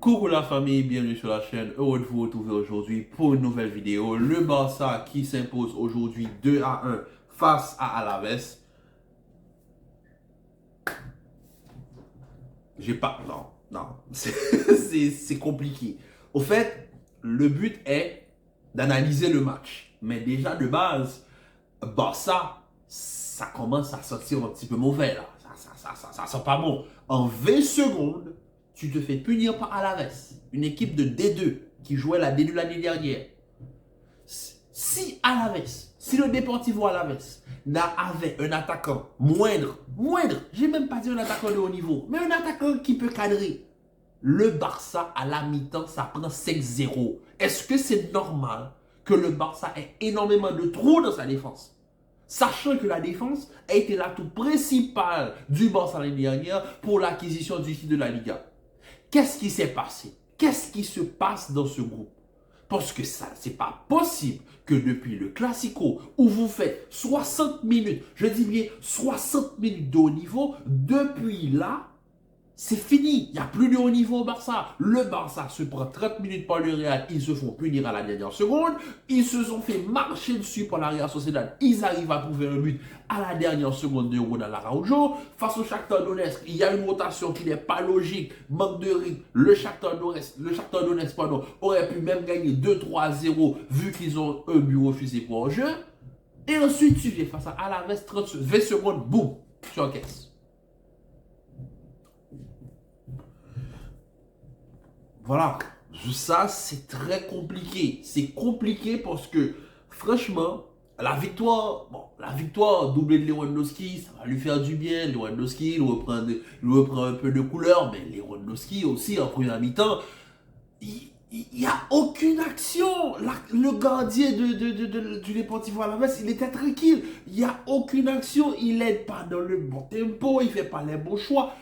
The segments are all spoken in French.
Coucou la famille, bienvenue sur la chaîne. Heureux de vous retrouver aujourd'hui pour une nouvelle vidéo. Le Barça qui s'impose aujourd'hui 2-1 face à Alaves. J'ai pas... Non. C'est compliqué. Au fait, le but est d'analyser le match. Mais déjà de base, Barça, ça commence à sortir un petit peu mauvais là. Ça sent pas bon. En 20 secondes, tu te fais punir par Alaves, une équipe de D2 qui jouait la D2 l'année dernière. Si le Deportivo Alaves avait un attaquant moindre, j'ai même pas dit un attaquant de haut niveau, mais un attaquant qui peut cadrer, le Barça à la mi-temps, ça prend 5-0. Est-ce que c'est normal que le Barça ait énormément de trous dans sa défense? Sachant que la défense a été l'atout principal du Barça l'année dernière pour l'acquisition du titre de la Liga. Qu'est-ce qui s'est passé? Qu'est-ce qui se passe dans ce groupe? Parce que ça, c'est pas possible que depuis le Classico, où vous faites 60 minutes, je dis bien 60 minutes de haut niveau, depuis là, c'est fini. Il n'y a plus de haut niveau au Barça. Le Barça se prend 30 minutes par le Real. Ils se font punir à la dernière seconde. Ils se sont fait marcher dessus par la Real Sociedad. Ils arrivent à trouver un but à la dernière seconde de Ronald Araujo. Face au Shakhtar Donetsk, il y a une rotation qui n'est pas logique. Manque de rythme. Le Shakhtar Donetsk aurait pu même gagner 2-3-0 vu qu'ils ont un but refusé pour un jeu. Et ensuite, tu viens face à Alaves, 20 secondes, boum, tu encaisses. Voilà, ça c'est très compliqué. C'est compliqué parce que, franchement, la victoire doublée de Lewandowski, ça va lui faire du bien. Lewandowski, il reprend un peu de couleur, mais Lewandowski aussi, en première mi-temps, il n'y a aucune action. Le gardien du Deportivo Alaves, il était tranquille. Il n'y a aucune action. Il n'aide pas dans le bon tempo, il ne fait pas les bons choix.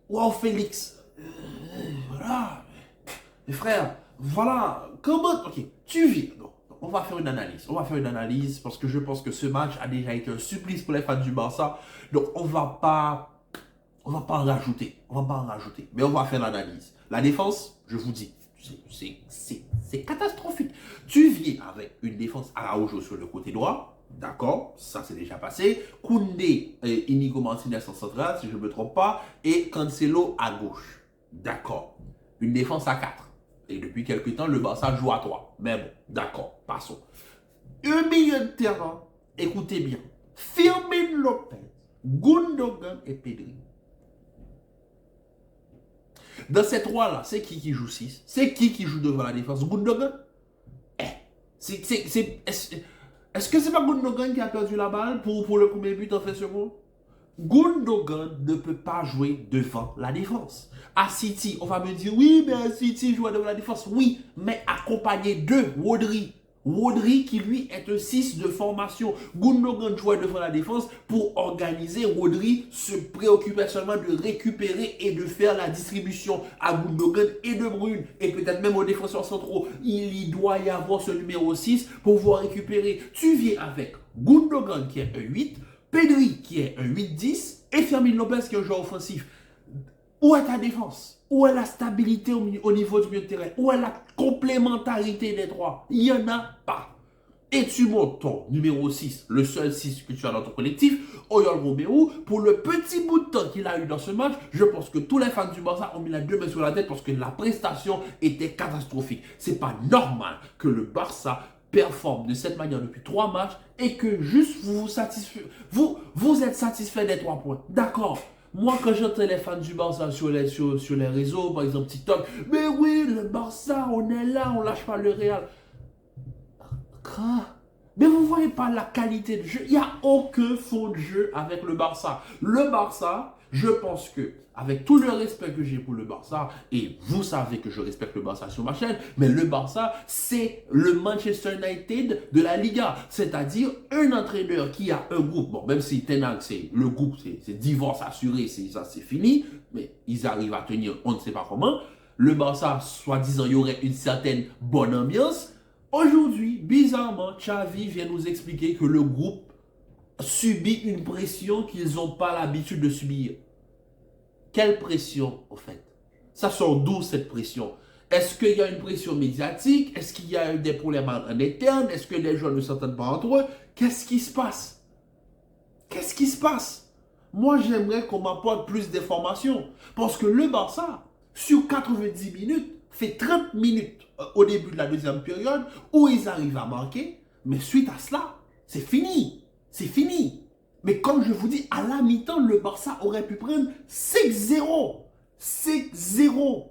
Wow, Félix. Voilà. Mais frère, voilà, comment... Ok, tu vis. Non, on va faire une analyse parce que je pense que ce match a déjà été un supplice pour les fans du Barça. Donc on va pas en rajouter. Mais on va faire l'analyse. La défense, je vous dis, c'est catastrophique. Tu viens avec une défense Araujo sur le côté droit. D'accord, ça c'est déjà passé. Koundé et Inigo Martinez en central, si je ne me trompe pas. Et Cancelo à gauche. D'accord. Une défense à 4. Et depuis quelques temps, le Barça joue à 3. Mais bon, d'accord, passons. Un milieu de terrain, écoutez bien. Firmin Lopez, Gundogan et Pedri. Dans ces trois-là, c'est qui joue 6? C'est qui joue devant la défense? Gundogan? Est-ce que c'est pas Gundogan qui a perdu la balle pour le premier but en fin de seconde? Gundogan ne peut pas jouer devant la défense. À City, on va me dire, oui, mais à City joue devant la défense. Oui, mais accompagné de Rodri. Rodri qui lui est un 6 de formation. Gundogan jouait devant la défense pour organiser. Rodri se préoccupait seulement de récupérer et de faire la distribution à Gundogan et De Bruyne. Et peut-être même aux défenseurs centraux. Il doit y avoir ce numéro 6 pour pouvoir récupérer. Tu viens avec Gundogan qui est un 8. Pedri qui est un 8-10 et Fermin Lopez qui est un joueur offensif. Où est ta défense? Où est la stabilité au niveau du milieu de terrain? Où est la complémentarité des trois? Il n'y en a pas. Et tu montes ton numéro 6, le seul 6 que tu as dans ton collectif, Oriol Romeu, pour le petit bout de temps qu'il a eu dans ce match, je pense que tous les fans du Barça ont mis la deux mains sur la tête parce que la prestation était catastrophique. C'est pas normal que le Barça performe de cette manière depuis 3 matchs et que juste vous êtes satisfait des 3 points. D'accord. Moi, quand j'entends les fans du Barça sur les réseaux, par exemple TikTok, mais oui, le Barça, on est là, on lâche pas le Real. Mais vous ne voyez pas la qualité de jeu. Il n'y a aucun fond de jeu avec le Barça. Le Barça, je pense que, avec tout le respect que j'ai pour le Barça, et vous savez que je respecte le Barça sur ma chaîne, mais le Barça, c'est le Manchester United de la Liga. C'est-à-dire un entraîneur qui a un groupe. Bon, même si Ten Hag, le groupe, c'est divorce assuré, ça c'est fini, mais ils arrivent à tenir, on ne sait pas comment. Le Barça, soi-disant, il y aurait une certaine bonne ambiance. Aujourd'hui, bizarrement, Xavi vient nous expliquer que le groupe subit une pression qu'ils n'ont pas l'habitude de subir. Quelle pression, au fait? Ça sort d'où cette pression? Est-ce qu'il y a une pression médiatique? Est-ce qu'il y a des problèmes en interne? Est-ce que les joueurs ne s'entendent pas entre eux? Qu'est-ce qui se passe? Qu'est-ce qui se passe? Moi, j'aimerais qu'on m'apporte plus d'informations. Parce que le Barça, sur 90 minutes, fait 30 minutes au début de la deuxième période où ils arrivent à marquer. Mais suite à cela, c'est fini. C'est fini. Mais comme je vous dis, à la mi-temps, le Barça aurait pu prendre 5-0. 5-0.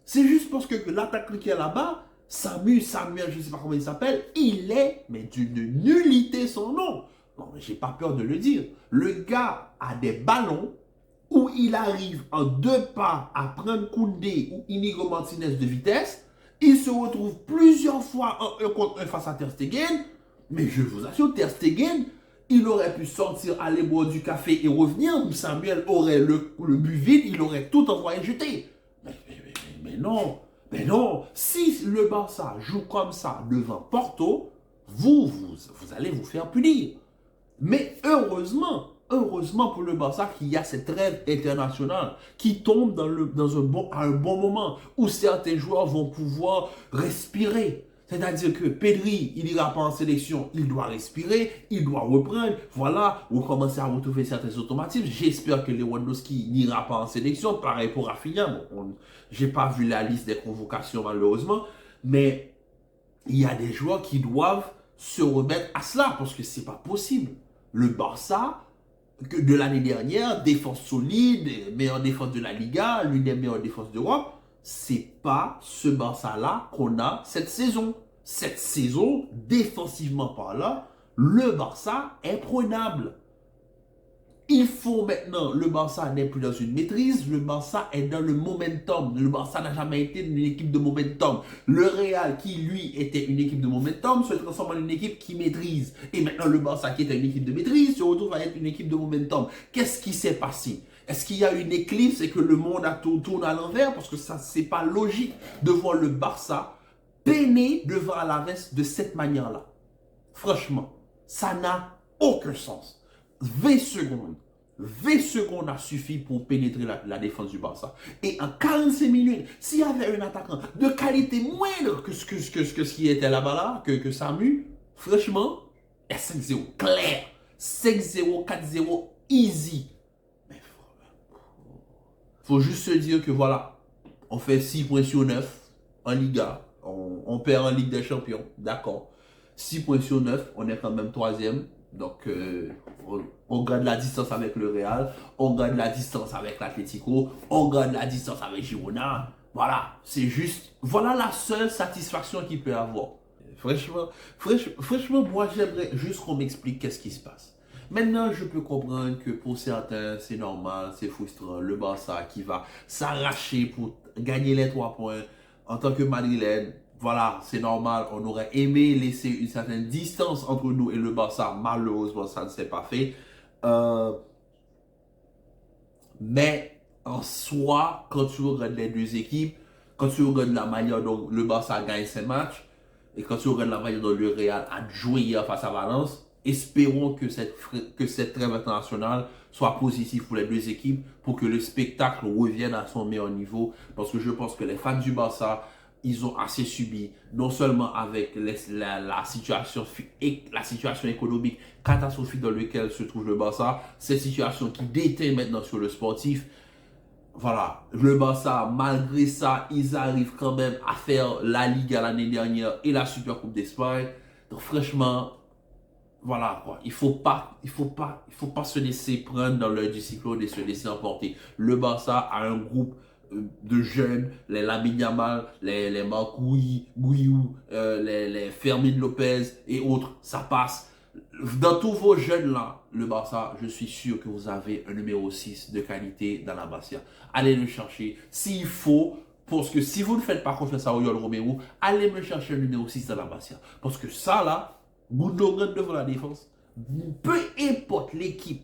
C'est juste parce que l'attaquant qui est là-bas, Samuel, je ne sais pas comment il s'appelle, il est, mais d'une nullité son nom. Non, mais j'ai pas peur de le dire. Le gars a des ballons où il arrive en 2 pas à prendre Koundé ou Inigo Martinez de vitesse. Il se retrouve plusieurs fois en 1 contre 1 face à Ter Stegen. Mais je vous assure, Ter Stegen, il aurait pu sortir, aller boire du café et revenir. Samuel aurait le but vide, il aurait tout envoyé jeter. Mais non, mais non. Si le Barça joue comme ça devant Porto, vous allez vous faire punir. Mais heureusement pour le Barça qu'il y a cette trêve internationale qui tombe à un bon moment où certains joueurs vont pouvoir respirer. C'est-à-dire que Pedri, il n'ira pas en sélection, il doit respirer, il doit reprendre. Voilà, vous commencez à retrouver certains automatismes. J'espère que Lewandowski n'ira pas en sélection. Pareil pour Rafinha. Bon, je n'ai pas vu la liste des convocations malheureusement. Mais il y a des joueurs qui doivent se remettre à cela parce que ce n'est pas possible. Le Barça, de l'année dernière, défense solide, meilleure défense de la Liga, l'une des meilleures défenses d'Europe, c'est pas ce Barça-là qu'on a cette saison. Cette saison, défensivement par là, le Barça est prenable. Il faut maintenant, le Barça n'est plus dans une maîtrise, le Barça est dans le momentum. Le Barça n'a jamais été une équipe de momentum. Le Real, qui lui était une équipe de momentum, se transforme en une équipe qui maîtrise. Et maintenant, le Barça, qui était une équipe de maîtrise, se retrouve à être une équipe de momentum. Qu'est-ce qui s'est passé? Est-ce qu'il y a une éclipse et que le monde a tourné à l'envers? Parce que ça, c'est pas logique de voir le Barça peiner devant Alaves de cette manière-là. Franchement, ça n'a aucun sens. 20 secondes a suffi pour pénétrer la défense du Barça. Et en 45 minutes, s'il y avait un attaquant de qualité moindre que ce qui était là-bas, là, que Samu, franchement, 5-0, clair. 5-0, 4-0, easy. Mais faut juste se dire que voilà, on fait 6 points sur 9 en Liga. On perd en Ligue des Champions, d'accord. 6 points sur 9, on est quand même 3e. Donc, on garde la distance avec le Real, on garde la distance avec l'Atlético, on garde la distance avec Girona. Voilà, c'est juste, voilà la seule satisfaction qu'il peut avoir. Franchement, moi j'aimerais juste qu'on m'explique qu'est-ce qui se passe. Maintenant, je peux comprendre que pour certains, c'est normal, c'est frustrant. Le Barça qui va s'arracher pour gagner les 3 points en tant que Madrilène. Voilà, c'est normal. On aurait aimé laisser une certaine distance entre nous et le Barça. Malheureusement, ça ne s'est pas fait. Mais en soi, quand tu regardes les deux équipes, quand tu regardes la manière dont le Barça gagne ses matchs, et quand tu regardes la manière dont le Real a joué hier face à Valence, espérons que cette trêve internationale soit positive pour les deux équipes, pour que le spectacle revienne à son meilleur niveau. Parce que je pense que les fans du Barça, ils ont assez subi, non seulement avec la situation économique catastrophique dans laquelle se trouve le Barça, cette situation qui déteint maintenant sur le sportif. Voilà, le Barça, malgré ça, ils arrivent quand même à faire la Liga l'année dernière et la Super Coupe d'Espagne. Donc franchement, voilà quoi, il faut pas se laisser prendre dans l'œil du cyclone et se laisser emporter. Le Barça a un groupe de jeunes, les Lamine Yamal, les Marc Guiu, les Fermin Lopez et autres, ça passe. Dans tous vos jeunes là, le Barça, je suis sûr que vous avez un numéro 6 de qualité dans la Masia. Allez le chercher s'il faut, parce que si vous ne faites pas confiance à Oriol Romero, allez me chercher un numéro 6 dans la Masia. Parce que ça là, Gundogan devant la défense, peu importe l'équipe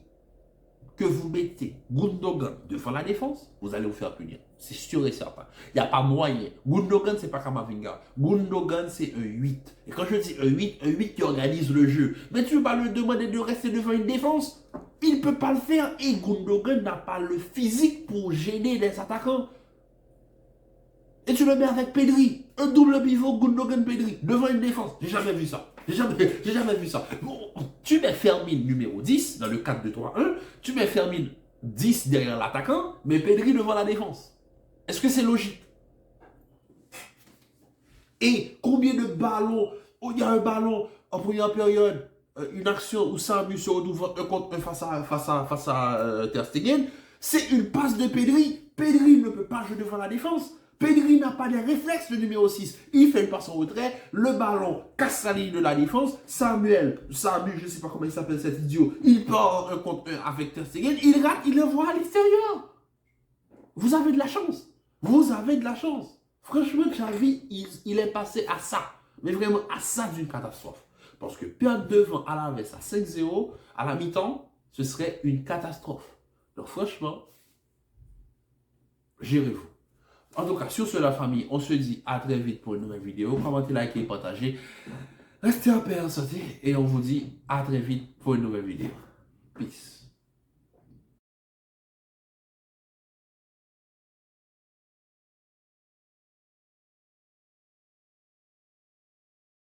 que vous mettez Gundogan devant la défense, vous allez vous faire punir. C'est sûr et certain. Il n'y a pas moyen. Gundogan, c'est pas Kamavinga. Gundogan, c'est un 8. Et quand je dis un 8 qui organise le jeu. Mais tu ne veux pas lui demander de rester devant une défense? Il ne peut pas le faire. Et Gundogan n'a pas le physique pour gêner les attaquants. Et tu le mets avec Pedri, un double pivot, Gundogan Pedri, devant une défense. J'ai jamais vu ça. J'ai jamais vu ça. Bon, tu mets Fermin numéro 10 dans le 4-2-3-1, tu mets Fermin 10 derrière l'attaquant, mais Pedri devant la défense. Est-ce que c'est logique? Et combien de ballons, il y a un ballon en première période, une action où Samu se retrouve un contre un face à Ter Stegen, c'est une passe de Pedri. Pedri ne peut pas jouer devant la défense. Pedri n'a pas les réflexes, le numéro 6. Il fait une passe en retrait, le ballon casse la ligne de la défense. Samu, je ne sais pas comment il s'appelle cet idiot, il part un contre un avec Ter Stegen, il rate, il le voit à l'extérieur. Vous avez de la chance. Vous avez de la chance. Franchement, Xavi, il est passé à ça. Mais vraiment à ça d'une catastrophe. Parce que perdre devant Alaves à 5-0, à la mi-temps, ce serait une catastrophe. Donc franchement, gérez-vous. En tout cas, sur ce, la famille, on se dit à très vite pour une nouvelle vidéo. Commentez, likez, partagez. Restez en paix, en santé. Et on vous dit à très vite pour une nouvelle vidéo. Peace.